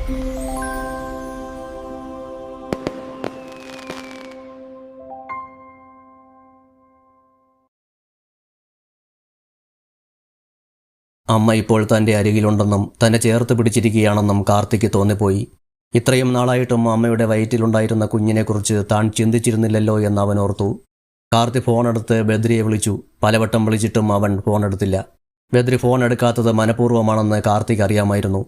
അമ്മ ഇപ്പോൾ തൻ്റെ അരികിലുണ്ടെന്നും തന്നെ ചേർത്ത് പിടിച്ചിരിക്കുകയാണെന്നും കാർത്തിക്ക് തോന്നിപ്പോയി. ഇത്രയും നാളായിട്ടും അമ്മയുടെ വയറ്റിലുണ്ടായിരുന്ന കുഞ്ഞിനെക്കുറിച്ച് താൻ ചിന്തിച്ചിരുന്നില്ലല്ലോ എന്ന് അവൻ ഓർത്തു. കാർത്തി ഫോണെടുത്ത് ബദ്രിയെ വിളിച്ചു. പലവട്ടം വിളിച്ചിട്ടും അവൻ ഫോണെടുത്തില്ല. ബദ്രി ഫോൺ എടുക്കാത്തത് മനഃപൂർവ്വമാണെന്ന് കാർത്തിക് അറിയാമായിരുന്നു.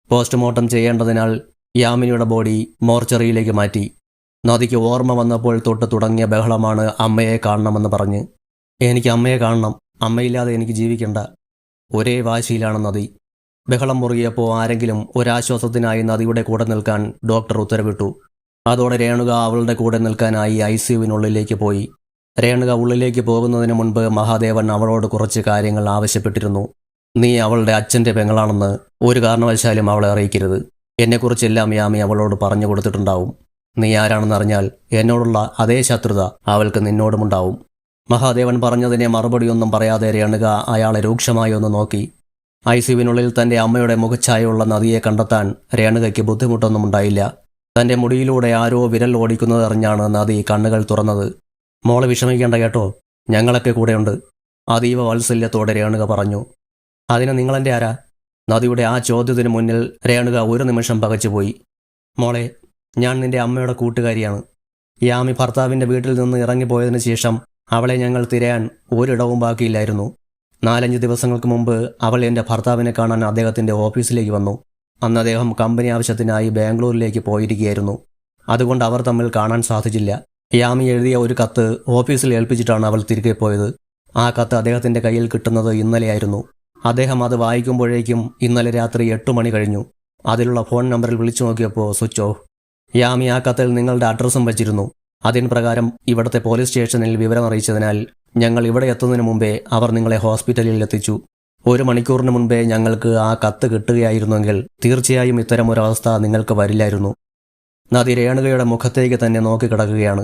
പോസ്റ്റ്മോർട്ടം ചെയ്യേണ്ടതിനാൽ യാമിനിയുടെ ബോഡി മോർച്ചറിയിലേക്ക് മാറ്റി. നദിക്ക് ഓർമ്മ വന്നപ്പോൾ തൊട്ട് തുടങ്ങിയ ബഹളമാണ് അമ്മയെ കാണണമെന്ന് പറഞ്ഞ്. എനിക്ക് അമ്മയെ കാണണം, അമ്മയില്ലാതെ എനിക്ക് ജീവിക്കണ്ട. ഒരേ വാശിയിലാണ് നദി. ബഹളം മുറുകിയപ്പോൾ ആരെങ്കിലും ഒരാശ്വാസത്തിനായി നദിയുടെ കൂടെ നിൽക്കാൻ ഡോക്ടർ ഉത്തരവിട്ടു. അതോടെ രേണുക അവളുടെ കൂടെ നിൽക്കാനായി ICUവിനുള്ളിലേക്ക് പോയി. രേണുക ഉള്ളിലേക്ക് പോകുന്നതിന് മുൻപ് മഹാദേവൻ അവളോട് കുറച്ച് കാര്യങ്ങൾ ആവശ്യപ്പെട്ടിരുന്നു. നീ അവളുടെ അച്ഛൻ്റെ പെങ്ങളാണെന്ന് ഒരു കാരണവശാലും അവളെ അറിയിക്കരുത്. എന്നെക്കുറിച്ചെല്ലാം യാമി അവളോട് പറഞ്ഞു കൊടുത്തിട്ടുണ്ടാവും. നീ ആരാണെന്നറിഞ്ഞാൽ എന്നോടുള്ള അതേ ശത്രുത അവൾക്ക് നിന്നോടുമുണ്ടാവും. മഹാദേവൻ പറഞ്ഞതിനെ മറുപടിയൊന്നും പറയാതെ രേണുക അയാളെ രൂക്ഷമായി ഒന്ന് നോക്കി. ICUവിനുള്ളിൽ തൻ്റെ അമ്മയുടെ മുഖഛായയുള്ള നദിയെ കണ്ടെത്താൻ രേണുകയ്ക്ക് ബുദ്ധിമുട്ടൊന്നും ഉണ്ടായില്ല. തൻ്റെ മുടിയിലൂടെ ആരോ വിരൽ ഓടിക്കുന്നതറിഞ്ഞാണ് നദി കണ്ണുകൾ തുറന്നത്. മോളെ വിഷമിക്കേണ്ട കേട്ടോ, ഞങ്ങളൊക്കെ കൂടെയുണ്ട്, അതീവ വാത്സല്യത്തോടെ രേണുക പറഞ്ഞു. അതിന് നിങ്ങളെൻ്റെ ആരാ? നദിയുടെ ആ ചോദ്യത്തിന് മുന്നിൽ രേണുക ഒരു നിമിഷം പകച്ചുപോയി. മോളെ, ഞാൻ നിൻ്റെ അമ്മയുടെ കൂട്ടുകാരിയാണ്. യാമി ഭർത്താവിൻ്റെ വീട്ടിൽ നിന്ന് ഇറങ്ങിപ്പോയതിനു ശേഷം അവളെ ഞങ്ങൾ തിരയാൻ ഒരിടവും ബാക്കിയില്ലായിരുന്നു. 4-5 ദിവസങ്ങൾക്ക് മുമ്പ് അവൾ എൻ്റെ ഭർത്താവിനെ കാണാൻ അദ്ദേഹത്തിൻ്റെ ഓഫീസിലേക്ക് വന്നു. അന്ന് അദ്ദേഹം കമ്പനി ആവശ്യത്തിനായി ബാംഗ്ലൂരിലേക്ക് പോയിരിക്കുകയായിരുന്നു. അതുകൊണ്ട് അവർ തമ്മിൽ കാണാൻ സാധിച്ചില്ല. യാമി എഴുതിയ ഒരു കത്ത് ഓഫീസിൽ ഏൽപ്പിച്ചിട്ടാണ് അവൾ തിരികെ പോയത്. ആ കത്ത് അദ്ദേഹത്തിൻ്റെ കയ്യിൽ കിട്ടുന്നത് ഇന്നലെയായിരുന്നു. അദ്ദേഹം അത് വായിക്കുമ്പോഴേക്കും ഇന്നലെ രാത്രി 8 മണി കഴിഞ്ഞു. അതിലുള്ള ഫോൺ നമ്പറിൽ വിളിച്ചു നോക്കിയപ്പോൾ സ്വിച്ച് ഓഫ്. യാമി ആ കത്തിൽ നിങ്ങളുടെ അഡ്രസ്സും വച്ചിരുന്നു. അതിന് പ്രകാരം ഇവിടുത്തെ പോലീസ് സ്റ്റേഷനിൽ വിവരം അറിയിച്ചതിനാൽ ഞങ്ങൾ ഇവിടെ എത്തുന്നതിന് മുമ്പേ അവർ നിങ്ങളെ ഹോസ്പിറ്റലിൽ എത്തിച്ചു. 1 മണിക്കൂറിന് മുൻപേ ഞങ്ങൾക്ക് ആ കത്ത് കിട്ടുകയായിരുന്നെങ്കിൽ തീർച്ചയായും ഇത്തരമൊരവസ്ഥ നിങ്ങൾക്ക് വരില്ലായിരുന്നു. നദി രേണുകയുടെ മുഖത്തേക്ക് തന്നെ നോക്കിക്കിടക്കുകയാണ്.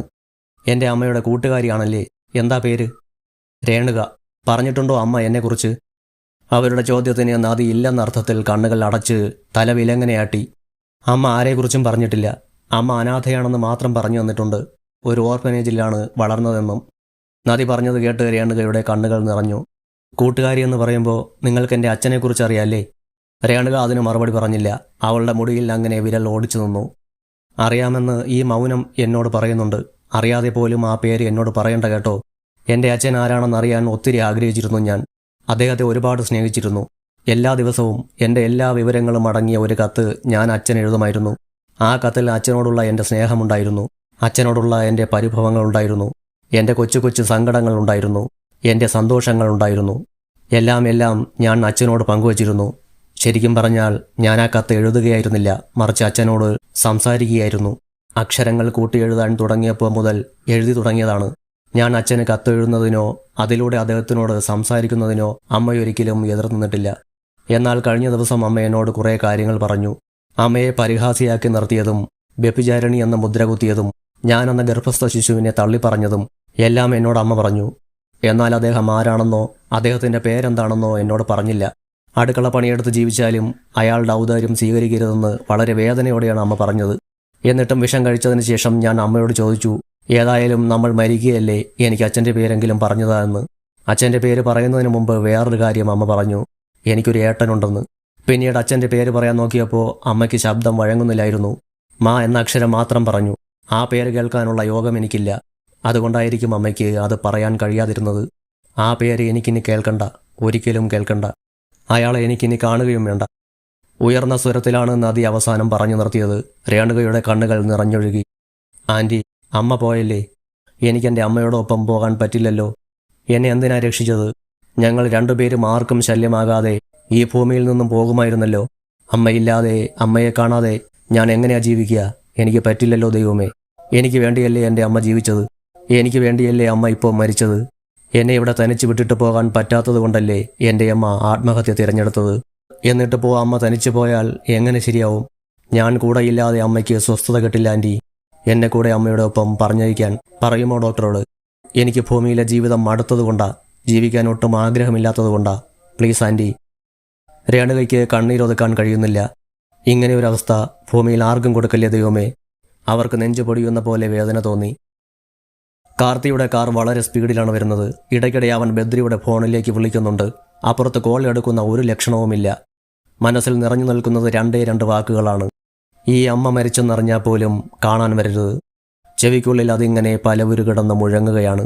എൻ്റെ അമ്മയുടെ കൂട്ടുകാരിയാണല്ലേ? എന്താ പേര്? രേണുക. പറഞ്ഞിട്ടുണ്ടോ അമ്മ എന്നെക്കുറിച്ച്? അവരുടെ ചോദ്യത്തിന് നദി ഇല്ലെന്നർത്ഥത്തിൽ കണ്ണുകൾ അടച്ച് തല വിലങ്ങനെയാട്ടി. അമ്മ ആരെക്കുറിച്ചും പറഞ്ഞിട്ടില്ല. അമ്മ അനാഥയാണെന്ന് മാത്രം പറഞ്ഞു തന്നിട്ടുണ്ട്. ഒരു ഓർഫനേജിലാണ് വളർന്നതെന്നും. നദി പറഞ്ഞത് കേട്ട് രേണുകയുടെ കണ്ണുകൾ നിറഞ്ഞു. കൂട്ടുകാരി എന്ന് പറയുമ്പോൾ നിങ്ങൾക്ക് എൻ്റെ അച്ഛനെക്കുറിച്ച് അറിയാല്ലേ? രേണുക അതിന് മറുപടി പറഞ്ഞില്ല. അവളുടെ മുടിയിൽ അങ്ങനെ വിരൽ ഓടിച്ചു നിന്നു. അറിയാമെന്ന് ഈ മൗനം എന്നോട് പറയുന്നുണ്ട്. അറിയാതെ പോലും ആ പേര് എന്നോട് പറയണ്ട കേട്ടോ. എൻ്റെ അച്ഛൻ ആരാണെന്നറിയാൻ ഒത്തിരി ആഗ്രഹിച്ചിരുന്നു ഞാൻ. അദ്ദേഹത്തെ ഒരുപാട് സ്നേഹിച്ചിരുന്നു. എല്ലാ ദിവസവും എൻ്റെ എല്ലാ വിവരങ്ങളും അടങ്ങിയ ഒരു കത്ത് ഞാൻ അച്ഛൻ എഴുതുമായിരുന്നു. ആ കത്തിൽ അച്ഛനോടുള്ള എൻ്റെ സ്നേഹമുണ്ടായിരുന്നു. അച്ഛനോടുള്ള എൻ്റെ പരിഭവങ്ങളുണ്ടായിരുന്നു. എൻ്റെ കൊച്ചു കൊച്ചു സങ്കടങ്ങളുണ്ടായിരുന്നു. എൻ്റെ സന്തോഷങ്ങളുണ്ടായിരുന്നു. എല്ലാം ഞാൻ അച്ഛനോട് പങ്കുവച്ചിരുന്നു. ശരിക്കും പറഞ്ഞാൽ ഞാൻ ആ കത്ത് എഴുതുകയായിരുന്നില്ല, മറിച്ച് അച്ഛനോട് സംസാരിക്കുകയായിരുന്നു. അക്ഷരങ്ങൾ കൂട്ടിയെഴുതാൻ തുടങ്ങിയപ്പോൾ മുതൽ എഴുതി തുടങ്ങിയതാണ്. ഞാൻ അച്ഛന് കത്തെഴുതുന്നതിനോ അതിലൂടെ അദ്ദേഹത്തിനോട് സംസാരിക്കുന്നതിനോ അമ്മയൊരിക്കലും എതിർന്നിട്ടില്ല. എന്നാൽ കഴിഞ്ഞ ദിവസം അമ്മ എന്നോട് കുറേ കാര്യങ്ങൾ പറഞ്ഞു. അമ്മയെ പരിഹാസിയാക്കി നിർത്തിയതും വ്യഭിചാരിണി എന്ന മുദ്ര കുത്തിയതും ഞാനെന്ന ഗർഭസ്ഥ ശിശുവിനെ തള്ളിപ്പറഞ്ഞതും എല്ലാം എന്നോട് അമ്മ പറഞ്ഞു. എന്നാൽ അദ്ദേഹം ആരാണെന്നോ അദ്ദേഹത്തിൻ്റെ പേരെന്താണെന്നോ എന്നോട് പറഞ്ഞില്ല. അടുക്കള പണിയെടുത്ത് ജീവിച്ചാലും അയാളുടെ ഔദാര്യം സ്വീകരിക്കരുതെന്ന് വളരെ വേദനയോടെയാണ് അമ്മ പറഞ്ഞത്. എന്നിട്ടും വിഷം കഴിച്ചതിന് ശേഷം ഞാൻ അമ്മയോട് ചോദിച്ചു, ഏതായാലും നമ്മൾ മരിക്കുകയല്ലേ, എനിക്ക് അച്ഛൻ്റെ പേരെങ്കിലും പറഞ്ഞതാ എന്ന്. അച്ഛൻ്റെ പേര് പറയുന്നതിന് മുമ്പ് വേറൊരു കാര്യം അമ്മ പറഞ്ഞു, എനിക്കൊരു ഏട്ടനുണ്ടെന്ന്. പിന്നീട് അച്ഛൻ്റെ പേര് പറയാൻ നോക്കിയപ്പോൾ അമ്മയ്ക്ക് ശബ്ദം വഴങ്ങുന്നില്ലായിരുന്നു. മാ എന്ന അക്ഷരം മാത്രം പറഞ്ഞു. ആ പേര് കേൾക്കാനുള്ള യോഗം എനിക്കില്ല. അതുകൊണ്ടായിരിക്കും അമ്മയ്ക്ക് അത് പറയാൻ കഴിയാതിരുന്നത്. ആ പേര് എനിക്കിനി കേൾക്കണ്ട, ഒരിക്കലും കേൾക്കണ്ട. അയാളെ എനിക്കിനി കാണുകയും വേണ്ട. ഉയർന്ന സ്വരത്തിലാണ് നദി അവസാനം പറഞ്ഞു നിർത്തിയത്. രേണുകയുടെ കണ്ണുകൾ നിറഞ്ഞൊഴുകി. ആൻറ്റി, അമ്മ പോയല്ലേ? എനിക്കെൻ്റെ അമ്മയോടൊപ്പം പോകാൻ പറ്റില്ലല്ലോ. എന്നെ എന്തിനാ രക്ഷിച്ചത്? ഞങ്ങൾ രണ്ടുപേരും ആർക്കും ശല്യമാകാതെ ഈ ഭൂമിയിൽ നിന്നും പോകുമായിരുന്നല്ലോ. അമ്മയില്ലാതെ, അമ്മയെ കാണാതെ ഞാൻ എങ്ങനെയാ ജീവിക്കുക? എനിക്ക് പറ്റില്ലല്ലോ ദൈവമേ. എനിക്ക് വേണ്ടിയല്ലേ എൻ്റെ അമ്മ ജീവിച്ചത്? എനിക്ക് വേണ്ടിയല്ലേ അമ്മ ഇപ്പോൾ മരിച്ചത്? എന്നെ ഇവിടെ തനിച്ച് വിട്ടിട്ട് പോകാൻ പറ്റാത്തത് കൊണ്ടല്ലേ എൻ്റെ അമ്മ ആത്മഹത്യ തിരഞ്ഞെടുത്തത്? എന്നിട്ടിപ്പോൾ അമ്മ തനിച്ചു പോയാൽ എങ്ങനെ ശരിയാവും? ഞാൻ കൂടെ ഇല്ലാതെ അമ്മയ്ക്ക് സ്വസ്ഥത കിട്ടില്ല ആൻറ്റി. എന്നെ കൂടെ അമ്മയുടെ ഒപ്പം പറഞ്ഞയക്കാൻ പറയുമോ ഡോക്ടറോട്? എനിക്ക് ഭൂമിയിലെ ജീവിതം മടുത്തതുകൊണ്ടാ, ജീവിക്കാൻ ഒട്ടും ആഗ്രഹമില്ലാത്തതുകൊണ്ടാ. Please anti. രേണുകയ്ക്ക് കണ്ണീരൊതുക്കാൻ കഴിയുന്നില്ല. ഇങ്ങനെയൊരവസ്ഥ ഭൂമിയിൽ ആർക്കും കൊടുക്കല്ലേ ദൈവമേ. അവർക്ക് നെഞ്ചു പൊടിയുന്ന പോലെ വേദന തോന്നി. കാർത്തിയുടെ കാർ വളരെ സ്പീഡിലാണ് വരുന്നത്. ഇടയ്ക്കിടെ അവൻ ബദ്രിയുടെ ഫോണിലേക്ക് വിളിക്കുന്നുണ്ട്. അപ്പുറത്ത് കോൾ എടുക്കുന്ന ഒരു ലക്ഷണവുമില്ല. മനസ്സിൽ നിറഞ്ഞു നിൽക്കുന്നത് രണ്ട് വാക്കുകളാണ്: ഈ അമ്മ മരിച്ചെന്നറിഞ്ഞാൽ പോലും കാണാൻ വരരുത്. ചെവിക്കുള്ളിൽ അതിങ്ങനെ പലവുരു കിടന്ന് മുഴങ്ങുകയാണ്.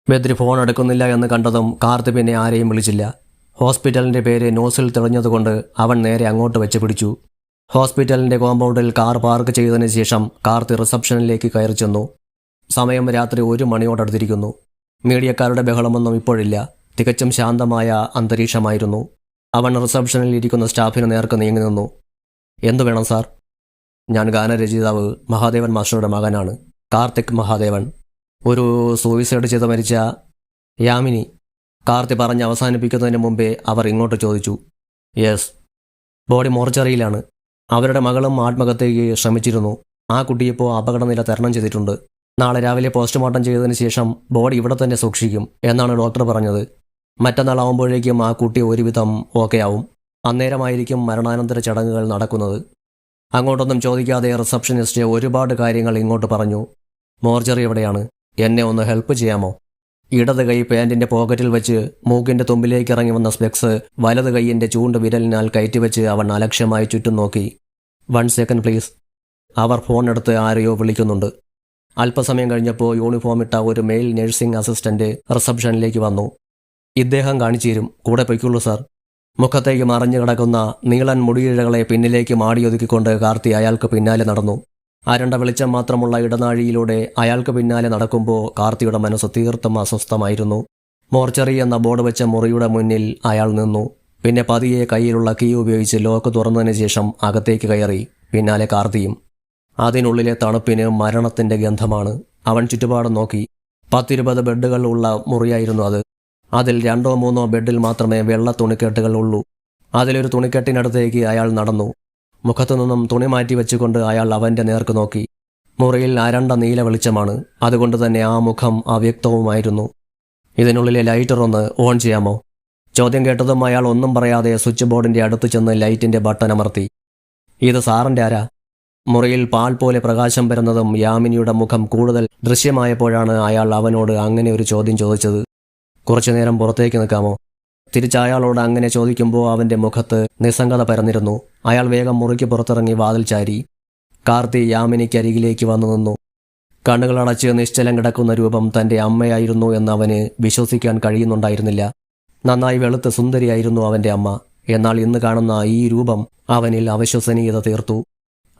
ബദ്രി ഫോൺ എടുക്കുന്നില്ല എന്ന് കണ്ടതും കാർത്തി പിന്നെ ആരെയും വിളിച്ചില്ല. ഹോസ്പിറ്റലിൻ്റെ പേര് ന്യൂസിൽ തെളിഞ്ഞതുകൊണ്ട് അവൻ നേരെ അങ്ങോട്ട് വെച്ച് പിടിച്ചു. ഹോസ്പിറ്റലിൻ്റെ കോമ്പൗണ്ടിൽ കാർ പാർക്ക് ചെയ്തതിന് ശേഷം കാർത്തി റിസപ്ഷനിലേക്ക് കയറി ചെന്നു. സമയം രാത്രി 1 മണിയോടടുത്തിരിക്കുന്നു. മീഡിയക്കാരുടെ ബഹളമൊന്നും ഇപ്പോഴില്ല. തികച്ചും ശാന്തമായ അന്തരീക്ഷമായിരുന്നു. അവൻ റിസപ്ഷനിൽ ഇരിക്കുന്ന സ്റ്റാഫിന് നേർക്ക് നീങ്ങി നിന്നു. എന്തു വേണം സാർ? ഞാൻ ഗാനരചയിതാവ് മഹാദേവൻ മാസ്റ്ററുടെ മകനാണ്, കാർത്തിക് മഹാദേവൻ. ഒരു സൂയിസൈഡ് ചെയ്ത് മരിച്ച യാമിനി. കാർത്തി പറഞ്ഞ് അവസാനിപ്പിക്കുന്നതിന് മുമ്പേ അവർ ഇങ്ങോട്ട് ചോദിച്ചു. യെസ്. ബോഡി മോർച്ചറിയിലാണ്. അവരുടെ മകളും ആത്മഹത്യയ്ക്ക് ശ്രമിച്ചിരുന്നു. ആ കുട്ടിയിപ്പോൾ അപകടനില തരണം ചെയ്തിട്ടുണ്ട്. നാളെ രാവിലെ പോസ്റ്റ്മോർട്ടം ചെയ്തതിന് ശേഷം ബോഡി ഇവിടെ തന്നെ സൂക്ഷിക്കും എന്നാണ് ഡോക്ടർ പറഞ്ഞത്. മറ്റന്നാളാവുമ്പോഴേക്കും ആ കുട്ടി ഒരുവിധം ഓക്കെ ആവും. അന്നേരമായിരിക്കും മരണാനന്തര ചടങ്ങുകൾ നടക്കുന്നത്. അങ്ങോട്ടൊന്നും ചോദിക്കാതെ റിസപ്ഷനിസ്റ്റ് ഒരുപാട് കാര്യങ്ങൾ ഇങ്ങോട്ട് പറഞ്ഞു. മോർച്ചറി എവിടെയാണ്? എന്നെ ഒന്ന് ഹെൽപ്പ് ചെയ്യാമോ? ഇടത് കൈ പാൻറ്റിൻ്റെ പോക്കറ്റിൽ വെച്ച് മൂക്കിൻ്റെ തുമ്പിലേക്ക് ഇറങ്ങി വന്ന സ്പെക്സ് വലത് കൈയിൻ്റെ ചൂണ്ട് വിരലിനാൽ കയറ്റിവെച്ച് അവൻ അലക്ഷ്യമായി ചുറ്റും നോക്കി. 1 സെക്കൻഡ് പ്ലീസ്. അവർ ഫോൺ എടുത്ത് ആരെയോ വിളിക്കുന്നുണ്ട്. അല്പസമയം കഴിഞ്ഞപ്പോൾ യൂണിഫോം ഇട്ട ഒരു മെയിൽ നഴ്സിംഗ് അസിസ്റ്റന്റ് റിസപ്ഷനിലേക്ക് വന്നു. ഇദ്ദേഹം കാണിച്ചു തരും, കൂടെ പൊയ്ക്കുള്ളൂ സാർ. മുഖത്തേക്ക് മറഞ്ഞു കിടക്കുന്ന നീളൻ മുടിയിഴകളെ പിന്നിലേക്ക് മാടിയൊതുക്കിക്കൊണ്ട് കാർത്തി അയാൾക്ക് പിന്നാലെ നടന്നു. അരണ്ട വെളിച്ചം മാത്രമുള്ള ഇടനാഴിയിലൂടെ അയാൾക്ക് പിന്നാലെ നടക്കുമ്പോൾ കാർത്തിയുടെ മനസ്സ് തീർത്തും അസ്വസ്ഥമായിരുന്നു. മോർച്ചറി എന്ന ബോർഡ് വെച്ച മുറിയുടെ മുന്നിൽ അയാൾ നിന്നു. പിന്നെ പതിയെ കയ്യിലുള്ള കീ ഉപയോഗിച്ച് ലോക്ക് തുറന്നതിന് ശേഷം അകത്തേക്ക് കയറി. പിന്നാലെ കാർത്തിയും. അതിനുള്ളിലെ തണുപ്പിന് മരണത്തിൻ്റെ ഗന്ധമാണ്. അവൻ ചുറ്റുപാടും നോക്കി. 10-20 ബെഡുകൾ ഉള്ള മുറിയായിരുന്നു അത്. അതിൽ 2-3 ബെഡിൽ മാത്രമേ വെള്ള തുണിക്കെട്ടുകൾ ഉള്ളൂ. അതിലൊരു തുണിക്കെട്ടിനടുത്തേക്ക് അയാൾ നടന്നു. മുഖത്തു നിന്നും തുണി മാറ്റി വെച്ചുകൊണ്ട് അയാൾ അവൻ്റെ നേർക്ക് നോക്കി. മുറിയിൽ അരണ്ട നീല വെളിച്ചമാണ്. അതുകൊണ്ട് തന്നെ ആ മുഖം അവ്യക്തവുമായിരുന്നു. ഇതിനുള്ളിലെ ലൈറ്റർ ഒന്ന് ഓൺ ചെയ്യാമോ? ചോദ്യം കേട്ടതും അയാൾ ഒന്നും പറയാതെ സ്വിച്ച് ബോർഡിൻ്റെ അടുത്ത് ചെന്ന് ലൈറ്റിൻ്റെ ബട്ടൺ അമർത്തി. ഇത് സാറിൻ്റെ ആരാ? മുറിയിൽ പാൽ പോലെ പ്രകാശം വരുന്നതും യാമിനിയുടെ മുഖം കൂടുതൽ ദൃശ്യമായപ്പോഴാണ് അയാൾ അവനോട് അങ്ങനെ ഒരു ചോദ്യം ചോദിച്ചത്. കുറച്ചുനേരം പുറത്തേക്ക് നിൽക്കാമോ? തിരിച്ചയാളോട് അങ്ങനെ ചോദിക്കുമ്പോൾ അവൻ്റെ മുഖത്ത് നിസ്സംഗത പരന്നിരുന്നു. അയാൾ വേഗം മുറിക്ക് പുറത്തിറങ്ങി വാതിൽ ചാരി. കാർത്തി യാമിനിക്കരികിലേക്ക് വന്നു നിന്നു. കണ്ണുകളടച്ച് നിശ്ചലം കിടക്കുന്ന രൂപം തൻ്റെ അമ്മയായിരുന്നു എന്ന് അവന് വിശ്വസിക്കാൻ കഴിയുന്നുണ്ടായിരുന്നില്ല. നന്നായി വെളുത്ത് സുന്ദരിയായിരുന്നു അവൻ്റെ അമ്മ. എന്നാൽ ഇന്ന് കാണുന്ന ഈ രൂപം അവനിൽ അവിശ്വസനീയത തീർത്തു.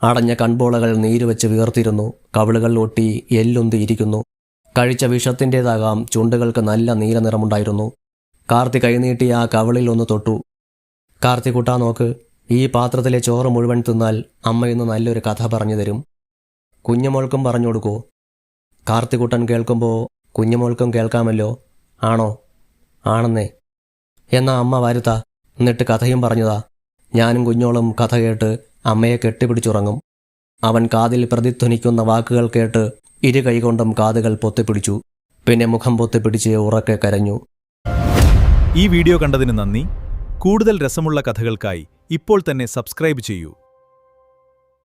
അടഞ്ഞ കൺപോളകൾ നീരുവെച്ച് വീർത്തിരുന്നു. കവിളുകൾ ഒട്ടി എല്ലുന്തിയിരിക്കുന്നു. കഴിച്ച വിഷത്തിൻ്റേതാകാം ചുണ്ടുകൾക്ക് നല്ല നീല നിറമുണ്ടായിരുന്നു. കാർത്തി കൈനീട്ടി ആ കവിളിൽ ഒന്ന് തൊട്ടു. കാർത്തി കുട്ടാ നോക്ക്, ഈ പാത്രത്തിലെ ചോറ് മുഴുവൻ തിന്നാൽ അമ്മ ഇന്ന് നല്ലൊരു കഥ പറഞ്ഞു തരും. കുഞ്ഞുമോൾക്കും പറഞ്ഞു കൊടുക്കൂ. കാർത്തിക്കുട്ടൻ കേൾക്കുമ്പോൾ കുഞ്ഞുമോൾക്കും കേൾക്കാമല്ലോ. ആണോ? ആണെന്നേ. എന്നാ അമ്മ വരുത്താ, എന്നിട്ട് കഥയും പറഞ്ഞതാ. ഞാനും കുഞ്ഞോളും കഥ കേട്ട് അമ്മയെ കെട്ടിപ്പിടിച്ചുറങ്ങും. അവൻ കാതിൽ പ്രതിധ്വനിക്കുന്ന വാക്കുകൾ കേട്ട് ഇരു കൈകൊണ്ടും കാതുകൾ പൊത്തിപ്പിടിച്ചു. പിന്നെ മുഖം പൊത്തിപ്പിടിച്ച് ഉറക്കെ കരഞ്ഞു. ഈ വീഡിയോ കണ്ടതിന് നന്ദി. കൂടുതൽ രസമുള്ള കഥകൾക്കായി ഇപ്പോൾ തന്നെ സബ്സ്ക്രൈബ് ചെയ്യൂ.